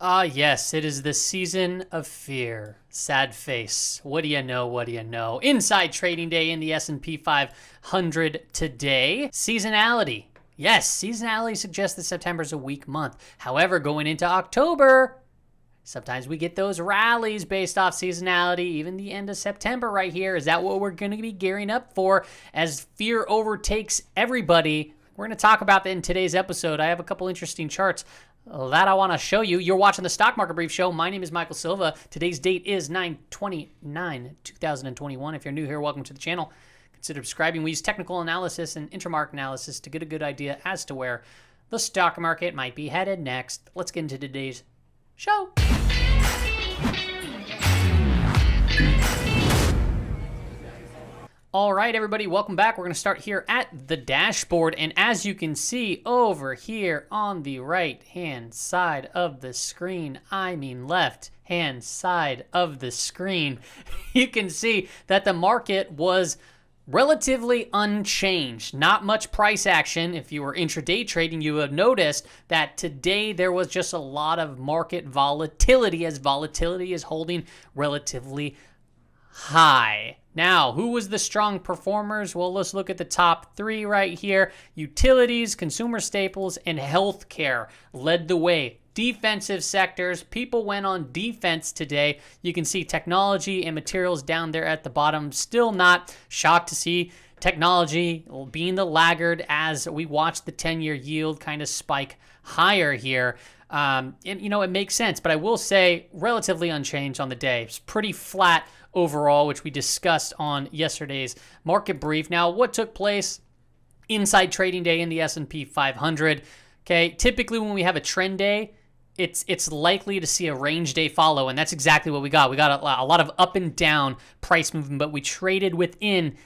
Ah, yes, it is the season of fear. Sad face. What do you know? What do you know? Inside trading day in the S&P 500 today. Seasonality. Yes, seasonality suggests that September is a weak month. However, going into October, sometimes we get those rallies based off seasonality, even the end of September right here. Is that what we're going to be gearing up for as fear overtakes everybody? We're going to talk about that in today's episode. I have a couple interesting charts that I want to show you. You're watching the Stock Market Brief Show. My name is Michael Silva. Today's date is 9/29/2021. If you're new here, welcome to the channel. Consider subscribing. We use technical analysis and intermarket analysis to get a good idea as to where the stock market might be headed next. Let's get into today's show. All right, everybody, welcome back. We're going to start here at the dashboard. And as you can see over here on the right-hand side of the screen, I mean left-hand side of the screen, you can see that the market was relatively unchanged. Not much price action. If you were intraday trading, you would have noticed that today there was just a lot of market volatility, as volatility is holding relatively high. Now, who was the strong performers? Well, let's look at the top three right here. Utilities, consumer staples, and healthcare led the way. Defensive sectors, people went on defense today. You can see technology and materials down there at the bottom. Still not shocked to see technology being the laggard as we watch the 10-year yield kind of spike higher here. It makes sense, but I will say relatively unchanged on the day. It's pretty flat overall, which we discussed on yesterday's market brief. Now, what took place inside trading day in the S&P 500? Okay, typically when we have a trend day, it's likely to see a range day follow, and that's exactly what we got. We got a lot of up and down price movement, but we traded within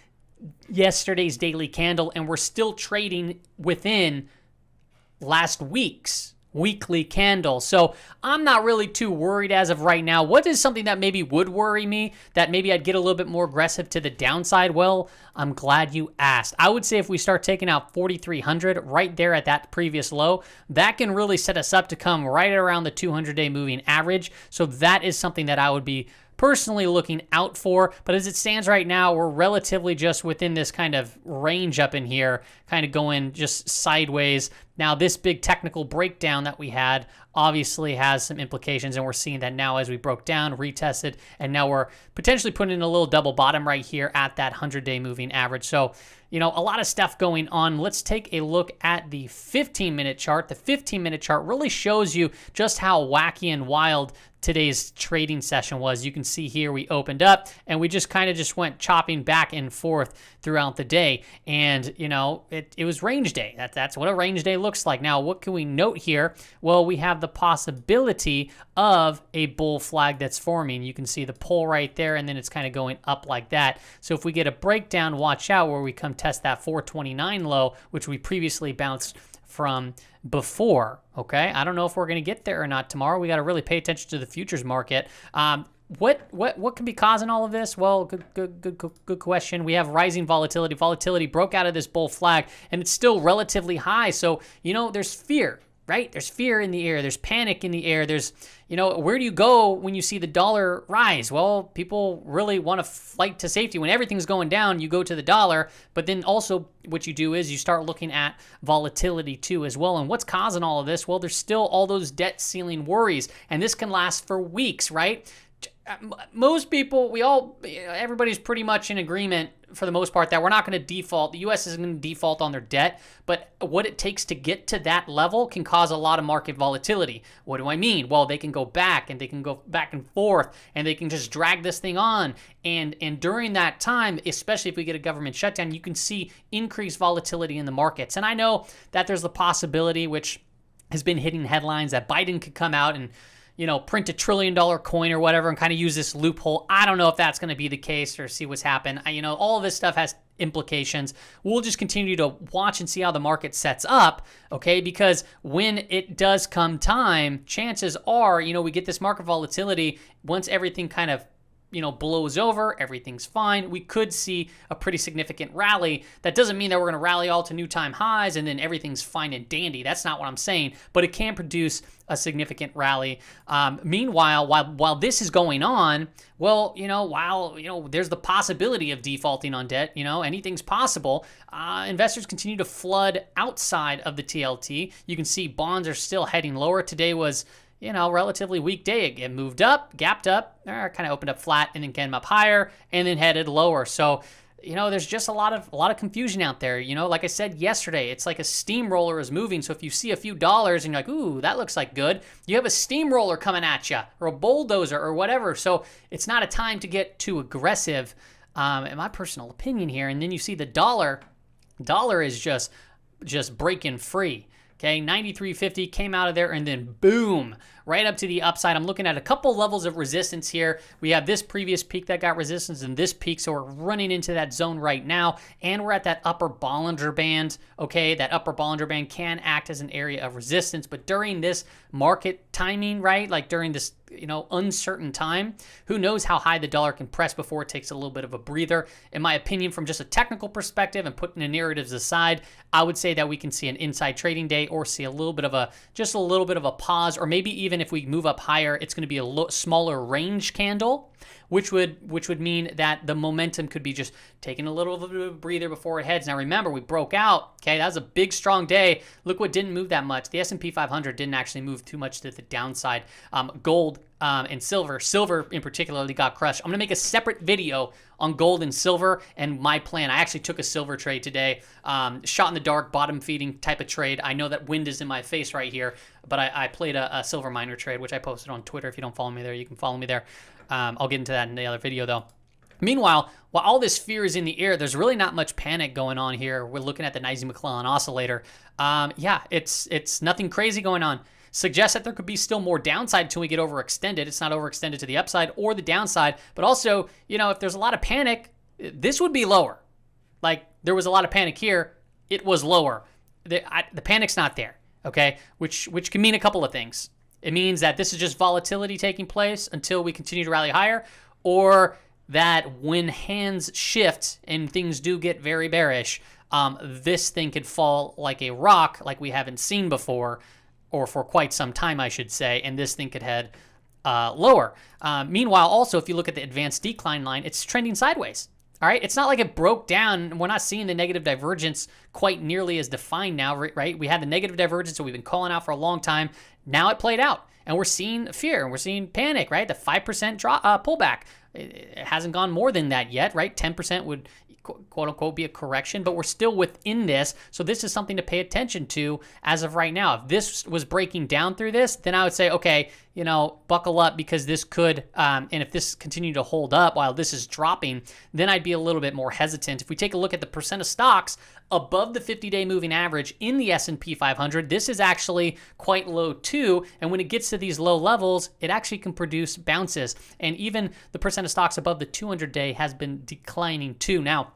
yesterday's daily candle, and we're still trading within last week's weekly candle. So I'm not really too worried as of right now. What is something that maybe would worry me, that maybe I'd get a little bit more aggressive to the downside? Well, I'm glad you asked. I would say if we start taking out 4,300 right there at that previous low, that can really set us up to come right around the 200-day moving average. So that is something that I would be personally looking out for. But as it stands right now, we're relatively just within this kind of range up in here, kind of going just sideways. Now, this big technical breakdown that we had obviously has some implications, and we're seeing that now as we broke down, retested, and now we're potentially putting in a little double bottom right here at that 100-day moving average. So, a lot of stuff going on. Let's take a look at the 15-minute chart. The 15-minute chart really shows you just how wacky and wild today's trading session was. You can see here we opened up and we just kind of just went chopping back and forth throughout the day. And, it was range day. That's what a range day looks like. Now, what can we note here? Well, we have the possibility of a bull flag that's forming. You can see the pull right there, and then it's kind of going up like that. So if we get a breakdown, watch out where we come test that 429 low, which we previously bounced from before. Okay, I don't know if we're going to get there or not tomorrow. We got to really pay attention to the futures market. What can be causing all of this? Well, good question. We have rising volatility. Volatility broke out of this bull flag, and it's still relatively high. So there's fear. Right? There's fear in the air. There's panic in the air. There's, where do you go when you see the dollar rise? Well, people really want to flight to safety. When everything's going down, you go to the dollar. But then also what you do is you start looking at volatility too as well. And what's causing all of this? Well, there's still all those debt ceiling worries. And this can last for weeks, right? Most people, everybody's pretty much in agreement for the most part that we're not going to default. The U.S. isn't going to default on their debt, but what it takes to get to that level can cause a lot of market volatility. What do I mean? Well, they can go back and they can go back and forth and they can just drag this thing on. And during that time, especially if we get a government shutdown, you can see increased volatility in the markets. And I know that there's the possibility, which has been hitting headlines, that Biden could come out and print $1 trillion coin or whatever and kind of use this loophole. I don't know if that's going to be the case or see what's happened. All of this stuff has implications. We'll just continue to watch and see how the market sets up, okay? Because when it does come time, chances are, we get this market volatility once everything kind of blows over, everything's fine. We could see a pretty significant rally. That doesn't mean that we're going to rally all to new time highs and then everything's fine and dandy. That's not what I'm saying, but it can produce a significant rally. Meanwhile, while this is going on, well, while there's the possibility of defaulting on debt, anything's possible. Investors continue to flood outside of the TLT. You can see bonds are still heading lower. Today was relatively weak day. It moved up, gapped up, kind of opened up flat, and then came up higher, and then headed lower. So, there's just a lot of confusion out there. Like I said yesterday, it's like a steamroller is moving. So if you see a few dollars and you're like, ooh, that looks like good, you have a steamroller coming at you, or a bulldozer, or whatever. So it's not a time to get too aggressive, in my personal opinion here. And then you see the dollar is just breaking free. Okay, 93.50 came out of there and then boom, right up to the upside. I'm looking at a couple levels of resistance here. We have this previous peak that got resistance and this peak, so we're running into that zone right now, and we're at that upper Bollinger Band. Okay, that upper Bollinger Band can act as an area of resistance, but during this market timing, right, like during this uncertain time, who knows how high the dollar can press before it takes a little bit of a breather. In my opinion, from just a technical perspective and putting the narratives aside, I would say that we can see an inside trading day or see a little bit of a pause, or maybe even if we move up higher, it's going to be a smaller range candle, which would mean that the momentum could be just taking a little bit of a breather before it heads. Now remember, we broke out. Okay, that was a big strong day. Look what didn't move that much. The S&P 500 didn't actually move too much to the downside. Gold and silver in particularly got crushed. I'm gonna make a separate video on gold and silver and my plan. I actually took a silver trade today, shot in the dark, bottom feeding type of trade. I know that wind is in my face right here, but I played a silver miner trade, which I posted on Twitter. If you don't follow me there, you can follow me there. I'll get into that in the other video though. Meanwhile, while all this fear is in the air, there's really not much panic going on here. We're looking at the Nasdaq oscillator. It's nothing crazy going on. Suggests that there could be still more downside until we get overextended. It's not overextended to the upside or the downside, but also, if there's a lot of panic, this would be lower. Like there was a lot of panic here, it was lower. The panic's not there, okay? Which can mean a couple of things. It means that this is just volatility taking place until we continue to rally higher, or that when hands shift and things do get very bearish, this thing could fall like a rock like we haven't seen before, or for quite some time, I should say, and this thing could head lower. Meanwhile, also, if you look at the advanced decline line, it's trending sideways. All right, it's not like it broke down. We're not seeing the negative divergence quite nearly as defined now, right? We had the negative divergence that we've been calling out for a long time. Now it played out, and we're seeing fear, and we're seeing panic, right? The 5% drop, pullback. It hasn't gone more than that yet, right? 10% would quote unquote be a correction, but we're still within this. So this is something to pay attention to as of right now. If this was breaking down through this, then I would say, okay, buckle up, because this could, and if this continued to hold up while this is dropping, then I'd be a little bit more hesitant. If we take a look at the percent of stocks above the 50-day moving average in the S&P 500, this is actually quite low too. And when it gets to these low levels, it actually can produce bounces. And even the percent of stocks above the 200-day has been declining too. Now,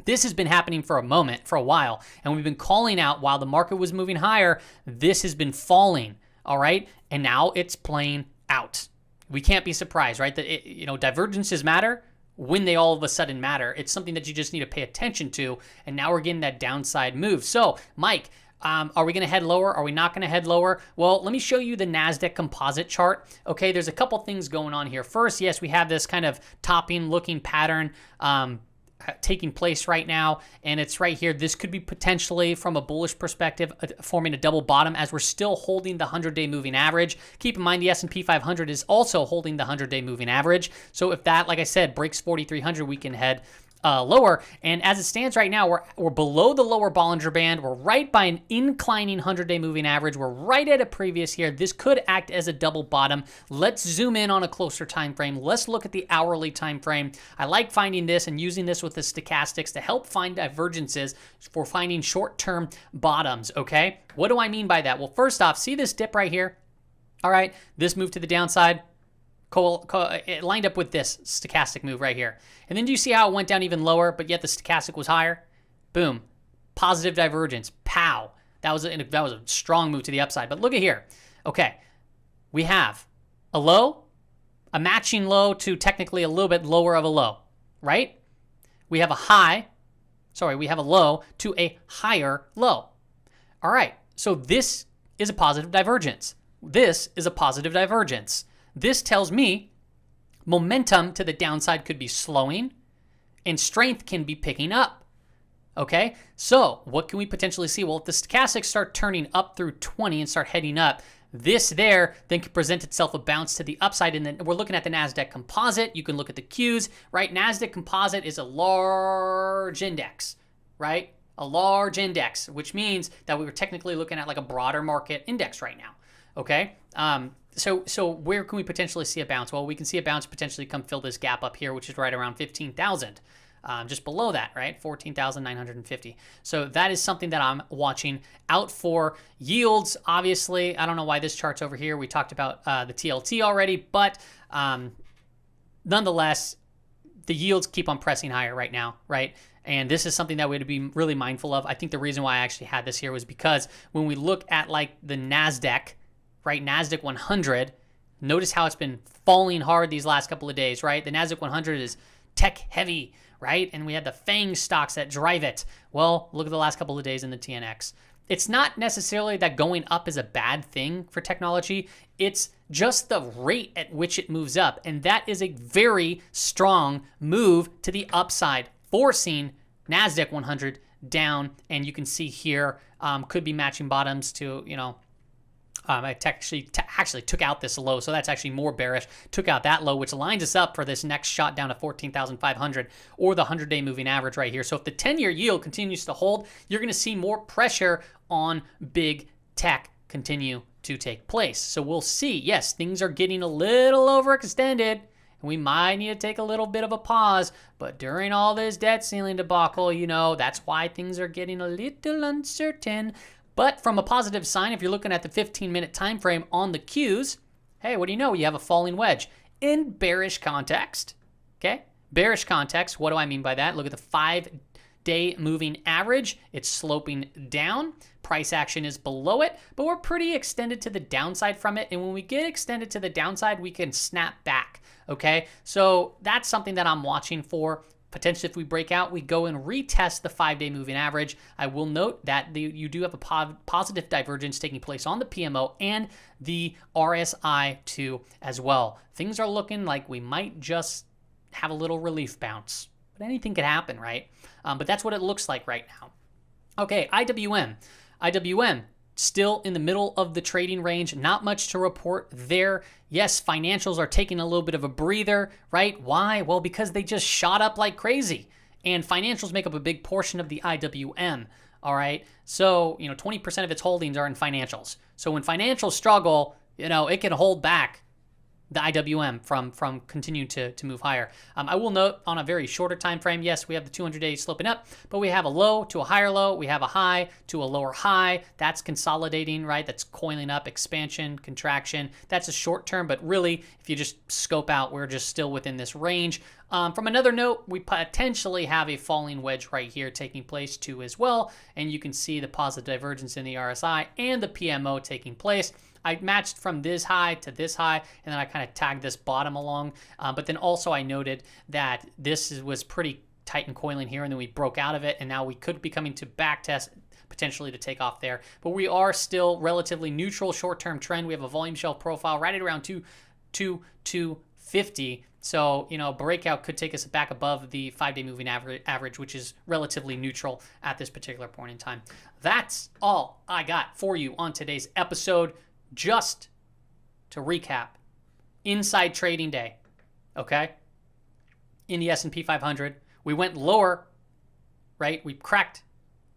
this has been happening for a while, and we've been calling out while the market was moving higher, this has been falling, all right? And now it's playing out. We can't be surprised, right? That divergences matter when they all of a sudden matter. It's something that you just need to pay attention to, and now we're getting that downside move. So, Mike, are we going to head lower? Are we not going to head lower? Well, let me show you the Nasdaq Composite chart. Okay, there's a couple things going on here. First, yes, we have this kind of topping looking pattern taking place right now, and it's right here. This could be potentially, from a bullish perspective, forming a double bottom as we're still holding the 100-day moving average. Keep in mind the S&P 500 is also holding the 100-day moving average. So if that, like I said, breaks 4,300, we can head lower. And as it stands right now, we're below the lower Bollinger Band. We're right by an inclining 100-day moving average. We're right at a previous here. This could act as a double bottom. Let's zoom in on a closer time frame. Let's look at the hourly time frame. I like finding this and using this with the stochastics to help find divergences for finding short-term bottoms, okay? What do I mean by that? Well, first off, see this dip right here? All right, this move to the downside. It lined up with this stochastic move right here. And then do you see how it went down even lower, but yet the stochastic was higher? Boom. Positive divergence. Pow. That was a strong move to the upside. But look at here. Okay. We have a low, a matching low to technically a little bit lower of a low, right? We have we have a low to a higher low. All right, so this is a positive divergence. This is a positive divergence. This tells me momentum to the downside could be slowing and strength can be picking up. Okay, so what can we potentially see? Well, if the stochastics start turning up through 20 and start heading up, this there then could present itself a bounce to the upside. And then we're looking at the Nasdaq Composite. You can look at the Qs, right? Nasdaq Composite is a large index, right? A large index, which means that we were technically looking at like a broader market index right now. Okay, so where can we potentially see a bounce? Well, we can see a bounce potentially come fill this gap up here, which is right around 15,000. Just below that, right? 14,950. So that is something that I'm watching out for. Yields, obviously, I don't know why this chart's over here. We talked about the TLT already, but nonetheless, the yields keep on pressing higher right now, right? And this is something that we have to be really mindful of. I think the reason why I actually had this here was because when we look at like the Nasdaq, right? Nasdaq 100, notice how it's been falling hard these last couple of days, right? The Nasdaq 100 is tech heavy, right? And we had the FANG stocks that drive it. Well, look at the last couple of days in the TNX. It's not necessarily that going up is a bad thing for technology. It's just the rate at which it moves up. And that is a very strong move to the upside, forcing Nasdaq 100 down. And you can see here, could be matching bottoms to, I actually took out this low, so that's actually more bearish. Took out that low, which lines us up for this next shot down to 14,500 or the 100-day moving average right here. So if the 10-year yield continues to hold, you're going to see more pressure on big tech continue to take place. So we'll see. Yes, things are getting a little overextended, and we might need to take a little bit of a pause. But during all this debt ceiling debacle, that's why things are getting a little uncertain. But from a positive sign, if you're looking at the 15-minute time frame on the Qs, hey, what do you know? You have a falling wedge in bearish context. Okay, bearish context. What do I mean by that? Look at the 5-day moving average. It's sloping down. Price action is below it, but we're pretty extended to the downside from it. And when we get extended to the downside, we can snap back. Okay, so that's something that I'm watching for. Potentially, if we break out, we go and retest the 5-day moving average. I will note that you do have a positive divergence taking place on the PMO and the RSI too as well. Things are looking like we might just have a little relief bounce, but anything could happen, right? But that's what it looks like right now. Okay, IWM. IWM, still in the middle of the trading range. Not much to report there. Yes, financials are taking a little bit of a breather, right? Why? Well, because they just shot up like crazy. And financials make up a big portion of the IWM, all right? So, 20% of its holdings are in financials. So when financials struggle, it can hold back the IWM from continuing to move higher. I will note on a very shorter time frame, yes, we have the 200-day sloping up, but we have a low to a higher low. We have a high to a lower high. That's consolidating, right? That's coiling up, expansion, contraction. That's a short term, but really, if you just scope out, we're just still within this range. From another note, we potentially have a falling wedge right here taking place too as well, and you can see the positive divergence in the RSI and the PMO taking place. I matched from this high to this high, and then I kind of tagged this bottom along. But then also I noted that this was pretty tight and coiling here, and then we broke out of it, and now we could be coming to back test potentially to take off there. But we are still relatively neutral short-term trend. We have a volume shelf profile right at around 250. So, breakout could take us back above the 5-day moving average, which is relatively neutral at this particular point in time. That's all I got for you on today's episode. Just to recap, inside trading day, okay? In the S&P 500, we went lower, right? We cracked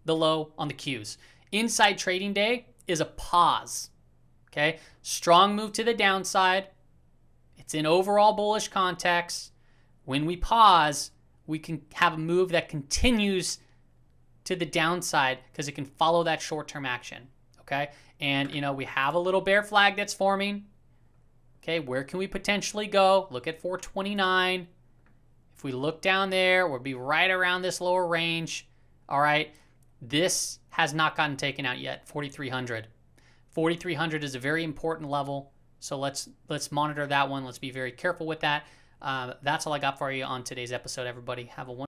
the low on the Qs. Inside trading day is a pause, okay? Strong move to the downside. It's in overall bullish context. When we pause, we can have a move that continues to the downside because it can follow that short-term action, okay? And, we have a little bear flag that's forming. Okay, where can we potentially go? Look at 429. If we look down there, we'll be right around this lower range. All right, this has not gotten taken out yet, 4,300. 4,300 is a very important level. So let's monitor that one. Let's be very careful with that. That's all I got for you on today's episode, everybody. Have a wonderful